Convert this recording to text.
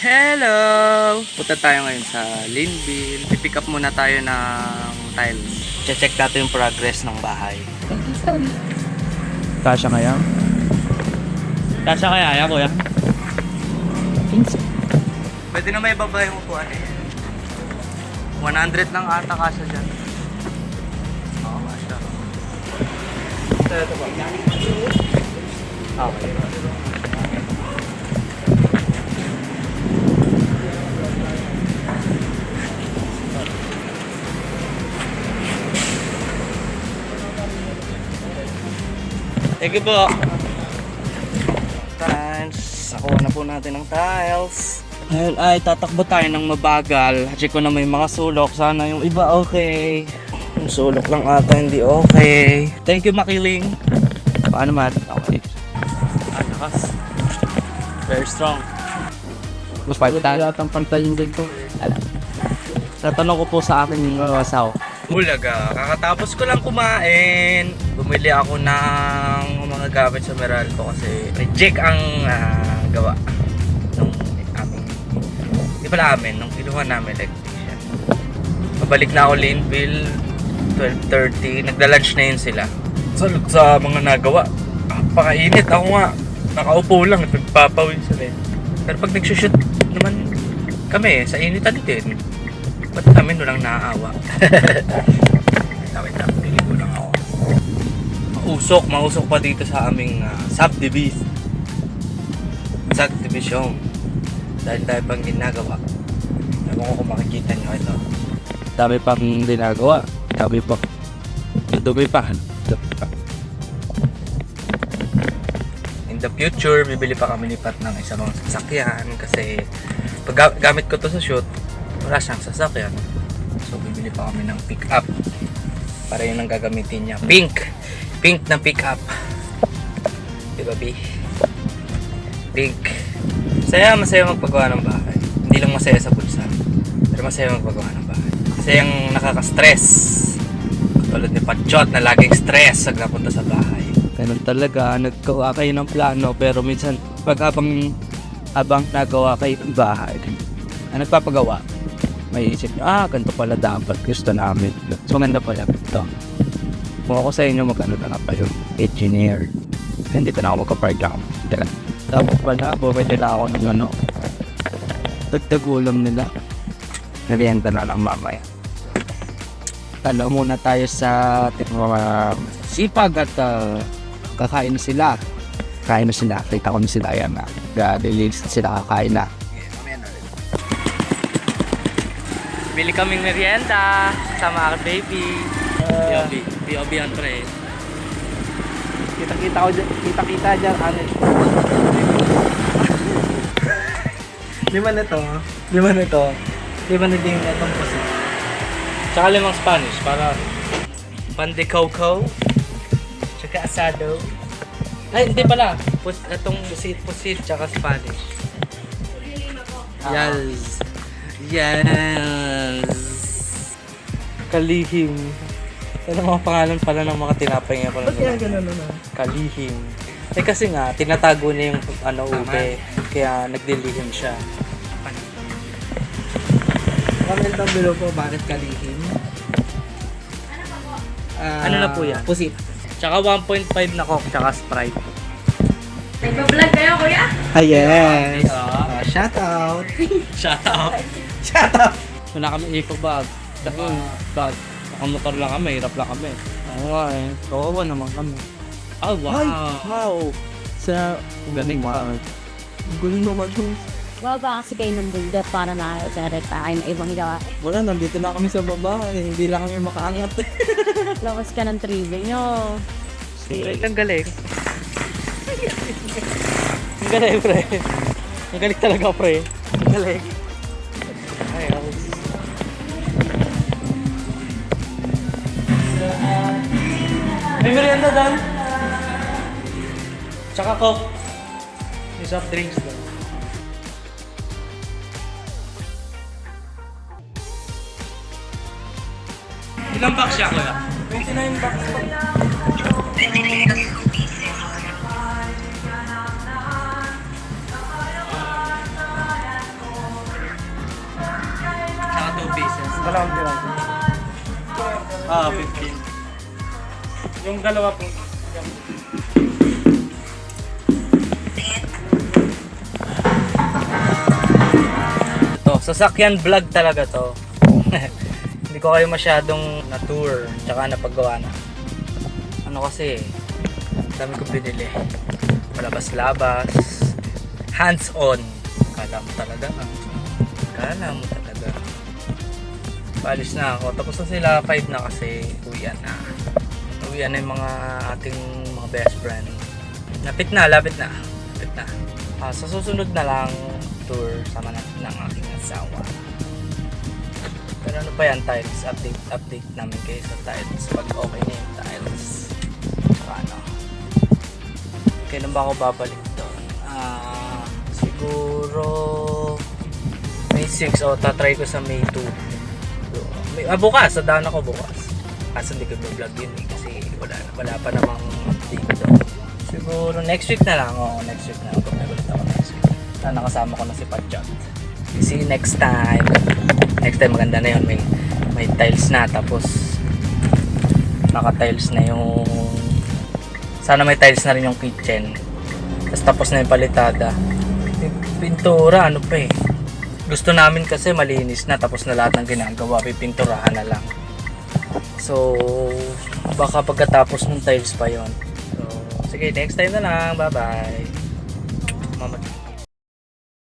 Hello! Punta tayo ngayon sa Linville. Pipick up muna tayo ng tiles. Check natin yung progress ng bahay. Kasya kaya? Kasya kaya yan, kuya? Pwede na may baba yung upuan eh. 100 lang ata kasya dyan. Oo, kasya. Ito ba? Okay. Thank you po. Tiles. Nakuha na po natin ng tiles. Ngayon ay tatakbo tayo ng mabagal. Check ko na may mga sulok. Sana yung iba okay. Yung sulok lang ata hindi okay. Thank you, Makiling. Paano man? Okay. Lakas. Very strong. Mas pwede tayo atang pantayin din ko. Tatanong ko po sa akin yung asawa. Bulaga, kakatapos ko lang kumain. Bumili ako ng mga gamit sa Meralco kasi reject ang gawa nung aming, di pala amin, nung kinuha namin electrician. Pabalik na ako Linville 12:30, nagda-lunch na yun sila. Salud sa mga nagawa. Pakainit ako nga, nakaupo lang, nagpapawin sila. Pero pag nagsushoot naman kami sa initan din, ba't kami walang naaawa? Wait lang, piligo lang ako. Mausok pa dito sa aming subdivision. Dahil pang ginagawa. Ewan ko kung makikita nyo ito. Dami pang ginagawa. Dami pa. Dumi pa. In the future, bibili pa kami lipat ng isang mga sasakyan kasi pag gamit ko to sa shoot, wala siyang sasakyan. So bibili pa kami ng pick-up para yun ang gagamitin niya. Pink na pick-up. Diba, B? Pink. Masaya magpagawa ng bahay. Hindi lang masaya sa bulsa, pero masaya magpagawa ng bahay. Masayang nakaka-stress. Tulad ni Patchot na laging stress pag napunta sa bahay. Ganun talaga, naggawa kayo ng plano pero minsan habang nagawa kayo ng bahay, nagpapagawa, may isip nyo, ganito pala dapat gusto namin. So maganda pala ito. Kung ako sa inyo, magano na kayo, engineer. Hindi ko na ako magka-part lang. Tapos pala, pwede na ako ng tagtagulam nila. Nabiyenta na lang mamaya. Talo muna tayo sa sipag at kakain na sila. Kain na sila. Kita ko na sila yan na. Release sila kakain na. Bili kaming merienda sama aking baby. B.O.B. yan pre. Kita dyan, Anet. Lima na din itong pusit. Tsaka 5 Spanish para pandekaw-kaw. Tsaka asado. Ay, hindi pala. Itong pusit tsaka Spanish. Yes. Kalihim. Ano mga pangalan pala ng mga tinapay ngayon ko lang. Ba't kaya ganun na? Kalihim. Eh kasi nga, tinatago niya yung ube. Kaya nagdilihim siya. Comment down below po bakit kalihim. Ano na po yan? Pusit. Tsaka 1.5 na Coke, tsaka Sprite. Nagpa-vlog kayo, kuya? Yes. Shout out. Wala kami eco-bag. Bag. Nakamotor lang kami, hirap lang kami. Oo nga eh. Kawawa naman kami. Oh, wow. Wow! Sa galing pa. Galing naman yung... Well, ba kasi kayo nandun doon para na sa tayo na ibang gawa. Wala, nandito na kami sa baba. Hindi lang kami makaangat. Lakas ka ng trivia nyo. Ang galing. Ang galing, pre. Ang galing talaga, pre. Ang galing. Ay, may merienda doon. Tsaka Coke. May soft drinks doon. Ilang box siya, kuya? 29 bucks po. Dalawang piraso. Ah, 15. Yung dalawa po. Ito, sasakyan vlog talaga to. Hindi ko kayo masyadong na-tour, tsaka napagawa na. Ano kasi, dami ko binili. Malabas-labas, hands-on. Kala mo talaga. Kala mo talaga. Paalis na ako. Tapos na sila, 5 na kasi uwian na. Uwian na yung mga ating mga best friend. Lapit na. Lapit na. Sa susunod na lang, tour sama natin ng aking asawa. Pero ano pa yan, tiles? Update namin kayo sa tiles. Pag okay na yung tiles. Saka ano. Kailan ba ako babalik doon? Siguro May 6 o tatry ko sa May 2. Bukas, sadaan ako bukas. Kaso hindi ko vlog yun kasi wala pa namang update doon. Siguro next week na lang. Oo, next week na. Pag-nagulit ako next week. Sana kasama ko na si Patjot. See you next time. Next time maganda na yun. May tiles na. Tapos naka-tiles na yung... Sana may tiles na rin yung kitchen. Tapos na yung palitada. Yung pintura, ano pa eh. Gusto namin kasi malinis na. Tapos na lahat ng ginagawa. Pipinturahan na lang. So, baka pagkatapos ng tiles pa yon. So, sige, next time na lang. Bye-bye.